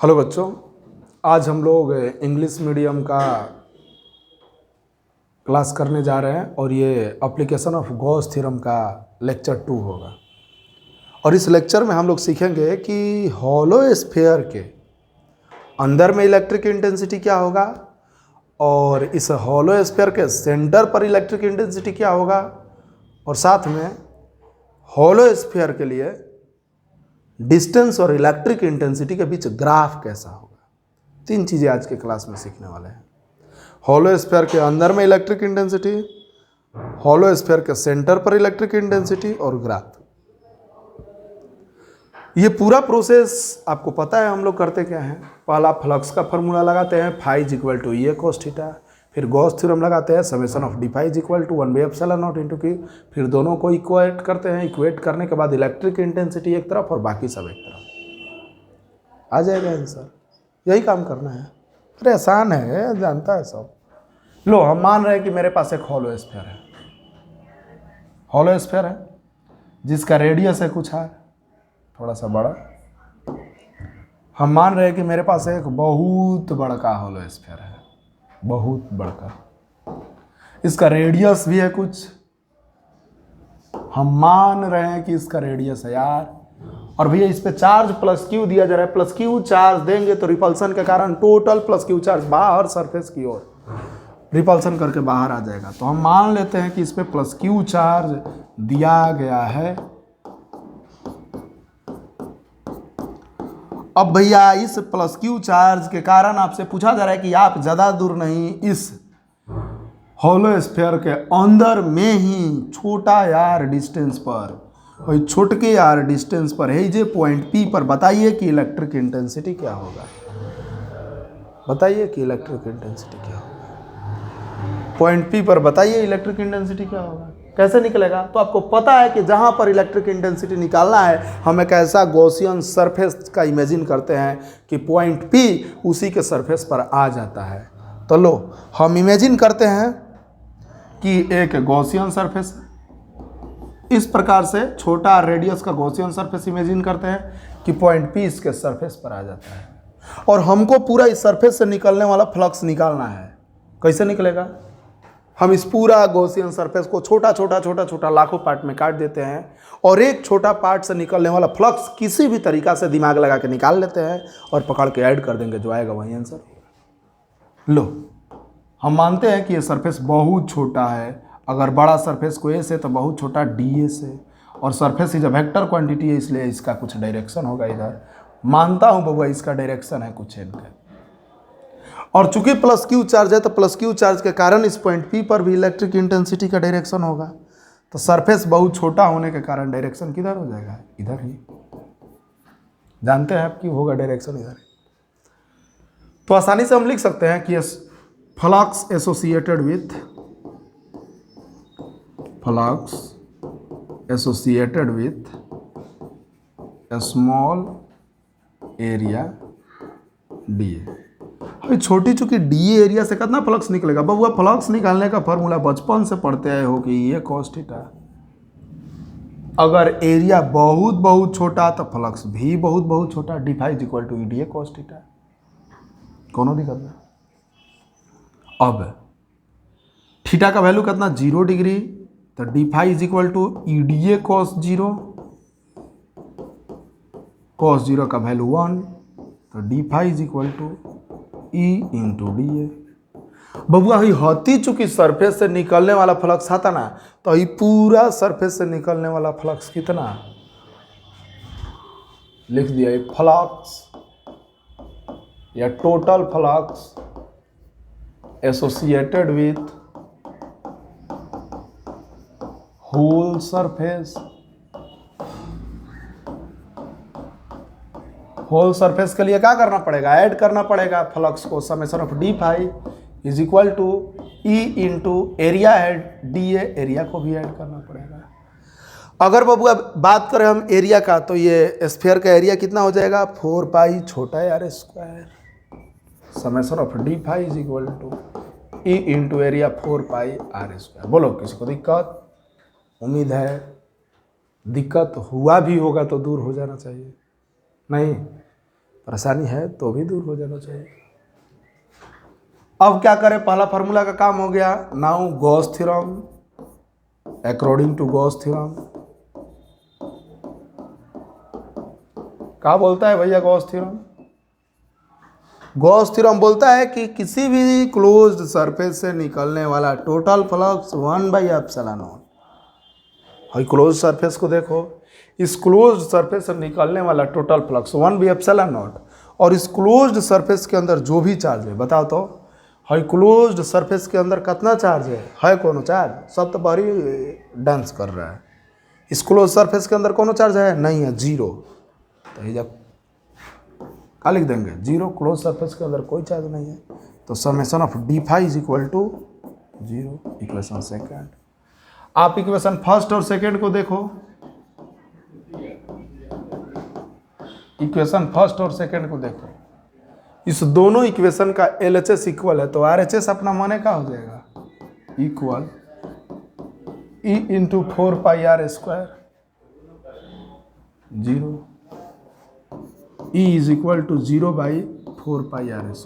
Hello बच्चों, आज हम लोग इंग्लिश मीडियम का क्लास करने जा रहे हैं और ये एप्लीकेशन ऑफ गॉस थ्योरम का लेक्चर 2 होगा। और इस लेक्चर में हम लोग सीखेंगे कि हॉलो स्फीयर के अंदर में इलेक्ट्रिक इंटेंसिटी क्या होगा और इस हॉलो स्फीयर के सेंटर पर इलेक्ट्रिक इंटेंसिटी क्या होगा, और साथ में हॉलो स्फीयर के लिए डिस्टेंस और इलेक्ट्रिक इंटेंसिटी के बीच ग्राफ कैसा होगा। 3 चीज़ें आज के क्लास में सीखने वाले हैं। हॉलो स्फीयर के अंदर में इलेक्ट्रिक इंटेंसिटी, हॉलो स्फीयर के सेंटर पर इलेक्ट्रिक इंटेंसिटी और ग्राफ। ये पूरा प्रोसेस आपको पता है हम लोग करते क्या हैं। पहला फ्लक्स का फॉर्मूला लगाते हैं, phi is equal to E cos theta. फिर गॉस थ्योरम लगाते हैं, summation of D phi is equal to 1/ε0 into Q। फिर दोनों को इक्वेट करते हैं, इक्वेट करने के बाद इलेक्ट्रिक इंटेंसिटी एक तरफ और बाकी सब एक तरफ। आ जाएगा आंसर। यही काम करना है। अरे आसान है, जानता है सब। लो, हम मान रहे हैं कि मेरे पास एक हॉलो स्फीयर है। हॉलो स्फीयर है जिसका रेडियस है कुछ है थोड़ा सा बड़ा। हम मान रहे हैं कि मेरे पास एक बहुत बड़ा हॉलो स्फीयर है, बहुत बड़ा। इसका रेडियस भी है कुछ। हम मान रहे हैं कि इसका रेडियस है यार। और भैया इस पे चार्ज प्लस क्यू दिया जा रहा है। प्लस क्यू चार्ज देंगे तो रिपल्सन के कारण टोटल प्लस क्यू चार्ज बाहर सरफेस की ओर रिपल्सन करके बाहर आ जाएगा। तो हम मान लेते हैं कि इस पे प्लस क्यू चार्ज दिया गया है। अब भैया इस प्लस क्यू चार्ज के कारण आपसे पूछा जा रहा है कि आप ज़्यादा दूर नहीं, इस हॉलो स्फीयर के अंदर में ही छोटा यार डिस्टेंस पर, और छोटके यार डिस्टेंस पर है जे पॉइंट P पर बताइए कि इलेक्ट्रिक इंटेंसिटी क्या होगा। बताइए कि इलेक्ट्रिक इंटेंसिटी क्या होगा। पॉइंट P पर बताइए इलेक्ट्रिक इंटेंसिटी क्या होगा। कैसे निकलेगा? तो आपको पता है कि जहां पर इलेक्ट्रिक इंटेंसिटी निकालना है, हम एक ऐसा गॉसियन सरफेस का इमेजिन करते हैं कि पॉइंट P उसी के सरफेस पर आ जाता है। तो लो, हम इमेजिन करते हैं कि एक गॉसियन सरफेस, इस प्रकार से छोटा रेडियस का गॉसियन सरफेस इमेजिन करते हैं कि पॉइंट P इसके सरफेस पर आ जाता है और हमको पूरा इस सरफेस से निकलने वाला फ्लक्स निकालना है। कैसे निकलेगा? हम इस पूरा गॉसियन सरफेस को छोटा छोटा लाखों पार्ट में काट देते हैं और एक छोटा पार्ट से निकलने वाला फ्लक्स किसी भी तरीका से दिमाग लगा के निकाल लेते हैं और पकड़ के ऐड कर देंगे, जो आएगा वही आंसर। लो, हम मानते हैं कि ये सरफेस बहुत छोटा है। अगर बड़ा सरफेस को A से तो बहुत छोटा DA से, और surface is a vector quantity है, इसलिए इसका कुछ डायरेक्शन होगा इधर। मानता हूं बबुआ इसका डायरेक्शन है कुछ इनका। और चूंकि प्लस क्यू चार्ज है तो प्लस क्यू चार्ज के कारण इस पॉइंट P पर भी इलेक्ट्रिक इंटेंसिटी का डायरेक्शन होगा। तो सरफेस बहुत छोटा होने के कारण डायरेक्शन किधर हो जाएगा? इधर ही। जानते हैं आप कि होगा डायरेक्शन इधर। तो आसानी से हम लिख सकते हैं कि flux associated with A small area DA। अभी छोटी चूंकि DA एरिया से कितना फ्लक्स निकलेगा? बबुआ फ्लक्स निकालने का फॉर्मूला बचपन से पढ़ते आए हो कि E cos थीटा। अगर एरिया बहुत छोटा तो फ्लक्स भी बहुत छोटा। D phi is equal to EDA cos theta. कौन दिक्कत है? अब थीटा का वैल्यू कितना? 0 डिग्री। तो d phi is equal to EDA cos 0। cos 0 का वैल्यू 1, तो d phi is equal to E into DA। बबुआ ही होती चूंकि सरफेस से निकलने वाला फ्लक्स आता ना, तो ये पूरा सरफेस से निकलने वाला फ्लक्स कितना लिख दिया? ये फ्लक्स या total flux associated with whole surface. Whole surface के लिए क्या करना पड़ेगा? ऐड करना पड़ेगा फ्लक्स को। Summation of D phi is equal to E into area है DA, एरिया को भी ऐड करना पड़ेगा। अगर बबुआ बात करें हम एरिया का, तो ये स्फीयर का एरिया कितना हो जाएगा? 4 पाई छोटा यार square. Summation of D phi is equal to E into area 4 pi R square. बोलो, किसी को दिक्कत? उम्मीद है दिक्कत हुआ भी होगा तो दूर हो जाना चाहिए। नहीं, परेशानी है तो भी दूर हो जाना चाहिए। अब क्या करें, पहला फार्मूला का काम हो गया। Now Gauss theorem, according to Gauss theorem क्या बोलता है भैया गॉस थ्योरम? गॉस थ्योरम बोलता है कि किसी भी क्लोज्ड सरफेस से निकलने वाला टोटल फ्लक्स 1/ε0। और क्लोज्ड सरफेस को देखो, इस क्लोज्ड सरफेस से निकलने वाला टोटल फ्लक्स 1/ε0, और इस क्लोज्ड सरफेस के अंदर जो भी चार्ज है बताओ तो, है क्लोज्ड सरफेस के अंदर कितना चार्ज है कौन चार्ज? सब तो बाहरी डांस कर रहा है। इस क्लोज सरफेस के अंदर कौन चार्ज है? नहीं है, जीरो। तो ये जब क्या लिख देंगे? जीरो। क्लोज सरफेस के अंदर कोई चार्ज नहीं है, तो summation of d∅ is equal to zero. Equation second. आप इक्वेशन फर्स्ट और सेकेंड को देखो, इक्वेशन फर्स्ट और सेकेंड को देखो, इस दोनों इक्वेशन का LHS इक्वल है, तो RHS अपना माने का हो जाएगा equal E into 4πr², zero. E is equal to 0/4πr²।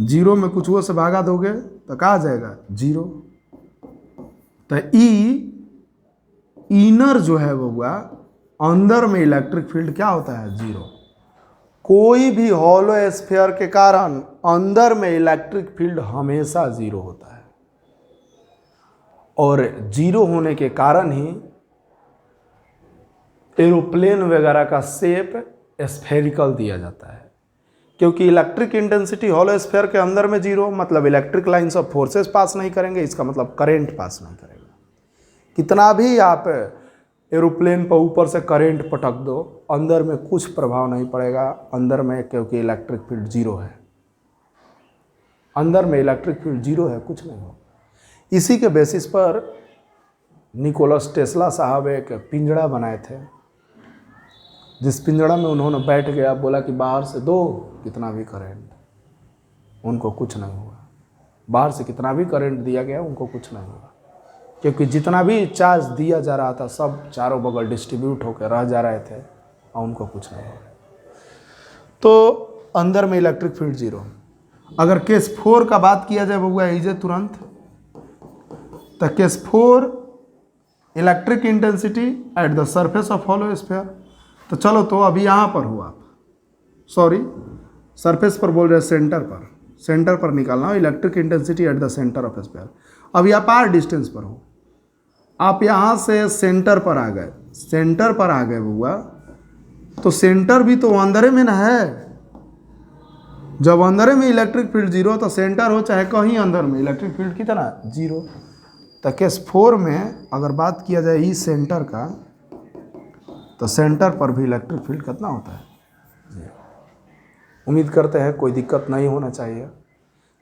Zero में कुछ वो से भागा दोगे तो कहा जाएगा? जीरो। तो E इनर जो है वो हुआ, अंदर में इलेक्ट्रिक फील्ड क्या होता है? जीरो। कोई भी हॉलो स्फीयर के कारण अंदर में इलेक्ट्रिक फील्ड हमेशा जीरो होता है, और जीरो होने के कारण ही एरोप्लेन वगैरह का शेप स्फेरिकल दिया जाता है, क्योंकि इलेक्ट्रिक इंटेंसिटी हॉलो स्फीयर के अंदर में जीरो, मतलब इलेक्ट्रिक लाइन्स ऑफ फोर्सेस पास नहीं करेंगे, इसका मतलब करंट पास नहीं करेगा। कितना भी आप एरोप्लेन पर ऊपर से करंट पटक दो, अंदर में कुछ प्रभाव नहीं पड़ेगा अंदर में, क्योंकि इलेक्ट्रिक फील्ड जीरो है। अंदर में इलेक्ट्रिक फील्ड जीरो है, कुछ नहीं होगा। इसी के बेसिस पर निकोलस टेस्ला साहब एक पिंजड़ा बनाए थे, जिस पिंजड़ा में उन्होंने बैठ गया, बोला कि बाहर से दो कितना भी करंट, उनको कुछ नहीं हुआ। बाहर से कितना भी करंट दिया गया उनको कुछ नहीं हुआ, क्योंकि जितना भी चार्ज दिया जा रहा था सब चारों बगल डिस्ट्रीब्यूट होकर रह जा रहे थे और उनको कुछ नहीं हुआ। तो अंदर में इलेक्ट्रिक फील्ड जीरो। अगर केस 4 का बात किया जाए बउआ इजे तुरंत, तो case 4 electric intensity at the surface of hollow sphere. तो चलो, तो अभी यहाँ पर हो आप, सॉरी सरफेस पर बोल रहे हैं, सेंटर पर निकालना हो electric intensity at the centre of sphere. अभी आप आर डिस्टेंस पर हो, आप यहाँ से सेंटर पर आ गए बउआ, तो सेंटर भी तो अंदर में ना है। जब अंदर में इलेक्ट्रिक फील्ड जीरो, तो सेंटर हो चाहे कहीं अंदर में इलेक्ट्रिक फील्ड कितना? जीरो। तो केस 4 में अगर बात किया जाए इस सेंटर का, तो सेंटर पर भी इलेक्ट्रिक फील्ड कितना होता है? जीरो। उम्मीद करते हैं कोई दिक्कत नहीं होना चाहिए।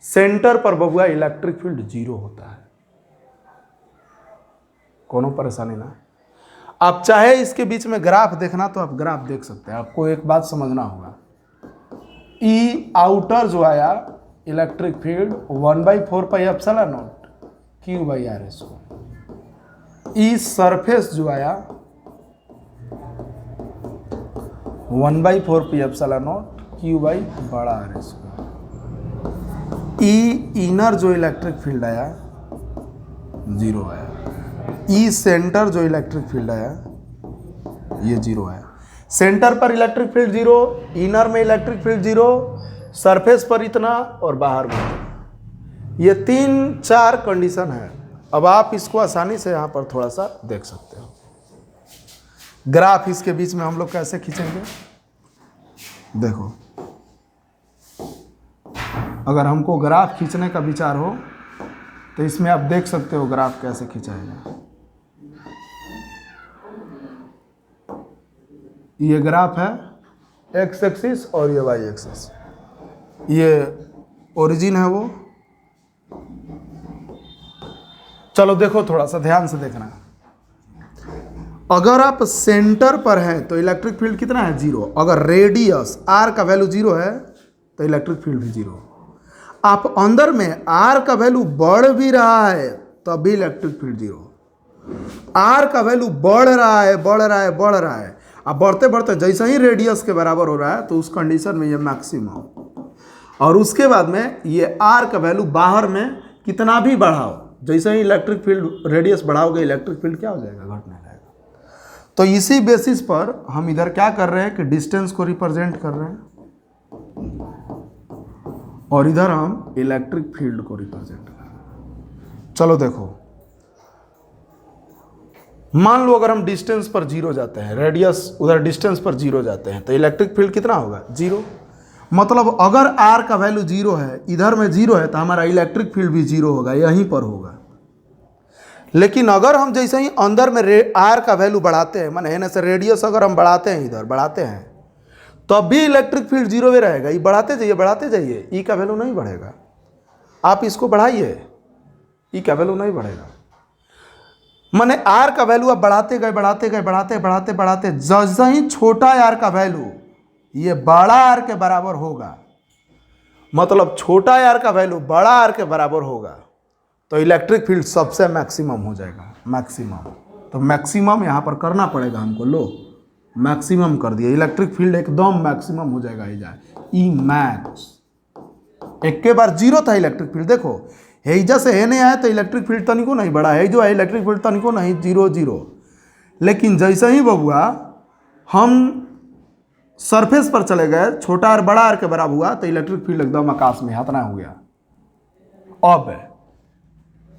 सेंटर पर बबुआ इलेक्ट्रिक फील्ड जीरो होता है, कोनो परेशानी ना। आप चाहे इसके बीच में ग्राफ देखना तो आप ग्राफ देख सकते हैं। आपको एक बात समझना होगा, ई आउटर जो आया इलेक्ट्रिक फील्ड 1/4πε0 Q/r², ई सरफेस जो आया 1/4πε0 Q/r², ई इनर जो इलेक्ट्रिक फील्ड आया जीरो आया, ई सेंटर जो इलेक्ट्रिक फील्ड आया ये जीरो आया। सेंटर पर इलेक्ट्रिक फील्ड जीरो, इनर में इलेक्ट्रिक फील्ड जीरो, सरफेस पर इतना और बाहर में इतना। ये 3-4 कंडीशन है। अब आप इसको आसानी से यहाँ पर थोड़ा सा देख सकते हो। ग्राफ इसके बीच में हम लोग कैसे खींचेंगे, देखो, अगर हमको ग्राफ खींचने का विचार हो तो इसमें आप देख सकते हो ग्राफ कैसे खींचाएगा। ये ग्राफ है एक्स एक्सिस और ये वाई एक्सिस, ये ओरिजिन है वो। चलो देखो, थोड़ा सा ध्यान से देखना। अगर आप सेंटर पर हैं तो इलेक्ट्रिक फील्ड कितना है? जीरो। अगर रेडियस आर का वैल्यू जीरो है तो इलेक्ट्रिक फील्ड भी जीरो। आप अंदर में आर का वैल्यू बढ़ भी रहा है तब भी इलेक्ट्रिक फील्ड जीरो। आर का वैल्यू बढ़ रहा है, अब बढ़ते बढ़ते जैसे ही रेडियस के बराबर हो रहा है तो उस कंडीशन में ये मैक्सिमम, और उसके बाद में ये आर का वैल्यू बाहर में कितना भी बढ़ाओ, जैसे ही इलेक्ट्रिक फील्ड रेडियस बढ़ाओगे इलेक्ट्रिक फील्ड क्या हो जाएगा, घटने लगेगा। तो इसी बेसिस पर हम इधर क्या कर रहे हैं कि डिस्टेंस को रिप्रेजेंट कर रहे हैं और इधर हम इलेक्ट्रिक फील्ड को रिप्रेजेंट कर रहे हैं। चलो देखो, मान लो अगर हम डिस्टेंस पर 0 जाते हैं, रेडियस उधर डिस्टेंस पर 0 जाते हैं तो इलेक्ट्रिक फील्ड कितना होगा, 0। मतलब अगर आर का वैल्यू 0 है, इधर में 0 है, तो हमारा इलेक्ट्रिक फील्ड भी 0 होगा, यहीं पर होगा। लेकिन अगर हम जैसे ही अंदर में आर का वैल्यू बढ़ाते हैं, माने है से रेडियस अगर हम बढ़ाते हैं, इधर बढ़ाते हैं, तब भी इलेक्ट्रिक फील्ड 0 में रहेगा। ये बढ़ाते जाइए, ई का वैल्यू नहीं बढ़ेगा। आप इसको बढ़ाइए, ई का वैल्यू नहीं बढ़ेगा। माने आर का वैल्यू आप बढ़ाते गए, जैसे ही छोटा आर का वैल्यू ये बड़ा आर के बराबर होगा, मतलब छोटा आर का वैल्यू बड़ा आर के बराबर होगा, तो इलेक्ट्रिक फील्ड सबसे मैक्सिमम हो जाएगा, मैक्सिमम। तो मैक्सिमम यहाँ पर करना पड़ेगा हमको, लो मैक्सिमम कर दिया, इलेक्ट्रिक फील्ड एकदम मैक्सिमम हो जाएगा। ई मैक्स, एक के बार 0 था इलेक्ट्रिक फील्ड, देखो हेजा से है नहीं आया तो इलेक्ट्रिक फील्ड तनिको नहीं बढ़ा है, जो है इलेक्ट्रिक फील्ड तनिको नहीं, 0 0। लेकिन जैसे ही बबुआ हम सरफेस पर चले गए, छोटा आर बड़ा आर के बराबर हुआ, तो इलेक्ट्रिक फील्ड एकदम आकाश में हाथना हो गया। अब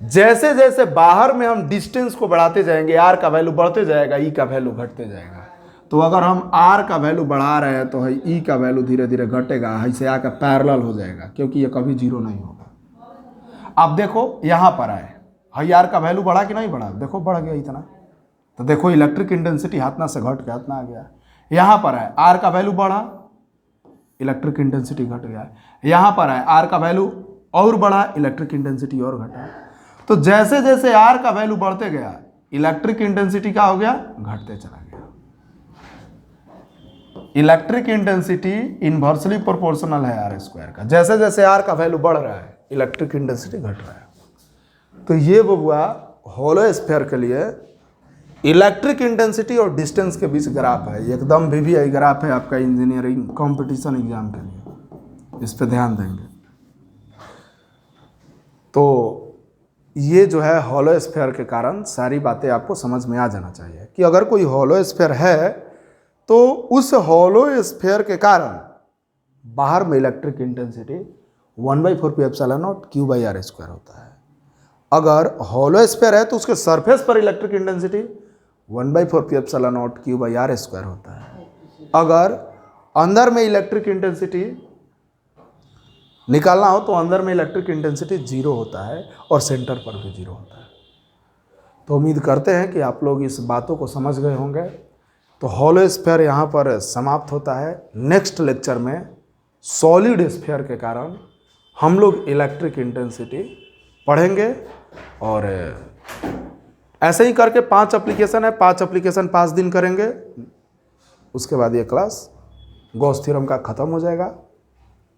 जैसे जैसे बाहर में हम डिस्टेंस को बढ़ाते जाएंगे, आर का वैल्यू बढ़ते जाएगा, ई का वैल्यू घटते जाएगा। तो अगर हम आर का वैल्यू बढ़ा रहे हैं तो ई का वैल्यू धीरे धीरे घटेगा, ऐसे आकर पैरेलल हो जाएगा, क्योंकि ये कभी 0 नहीं होगा। अब देखो यहाँ पर आए, हाई आर का वैल्यू बढ़ा कि नहीं बढ़ा, देखो बढ़ गया इतना, तो देखो इलेक्ट्रिक इंटेंसिटी हाथना से घट के हाथना आ गया। यहाँ पर आए, आर का वैल्यू बढ़ा, इलेक्ट्रिक इंटेंसिटी घट गया। यहाँ पर आए, आर का वैल्यू और बढ़ा, इलेक्ट्रिक इंटेंसिटी और घटा। तो जैसे जैसे आर का वैल्यू बढ़ते गया, इलेक्ट्रिक इंटेंसिटी क्या हो गया, घटते चला गया। इलेक्ट्रिक इंटेंसिटी इनवर्सली प्रोपोर्शनल है आर स्क्वायर का, जैसे जैसे आर का वैल्यू बढ़ रहा है इलेक्ट्रिक इंटेंसिटी घट रहा है। तो ये बबुआ होलो स्फीयर के लिए इलेक्ट्रिक इंटेंसिटी और डिस्टेंस के बीच ग्राफ है, एकदम VVI ग्राफ है आपका इंजीनियरिंग कंपटीशन एग्जाम के लिए, इस पे ध्यान देंगे। तो ये जो है होलो स्फीयर के कारण सारी बातें आपको समझ में आ जाना चाहिए कि अगर कोई होलो स्फीयर है तो उस होलो स्फीयर के कारण बाहर में इलेक्ट्रिक इंटेंसिटी 1/4πε0 Q/r² होता है। अगर होलो स्फीयर है तो उसके सरफेस पर इलेक्ट्रिक इंटेंसिटी 1/4πε0 Q/r² होता है। अगर अंदर में इलेक्ट्रिक इंटेंसिटी निकालना हो तो अंदर में इलेक्ट्रिक इंटेंसिटी 0 होता है और सेंटर पर भी 0 होता है। तो उम्मीद करते हैं कि आप लोग इस बातों को समझ गए होंगे। तो होलो स्फीयर यहाँ पर समाप्त होता है। नेक्स्ट लेक्चर में सॉलिड स्फीयर के कारण हम लोग इलेक्ट्रिक इंटेंसिटी पढ़ेंगे, और ऐसे ही करके 5 एप्लीकेशन है, 5 एप्लीकेशन 5 दिन करेंगे। उसके बाद ये क्लास गॉस थ्योरम का ख़त्म हो जाएगा,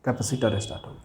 कैपेसिटर स्टार्ट होगा।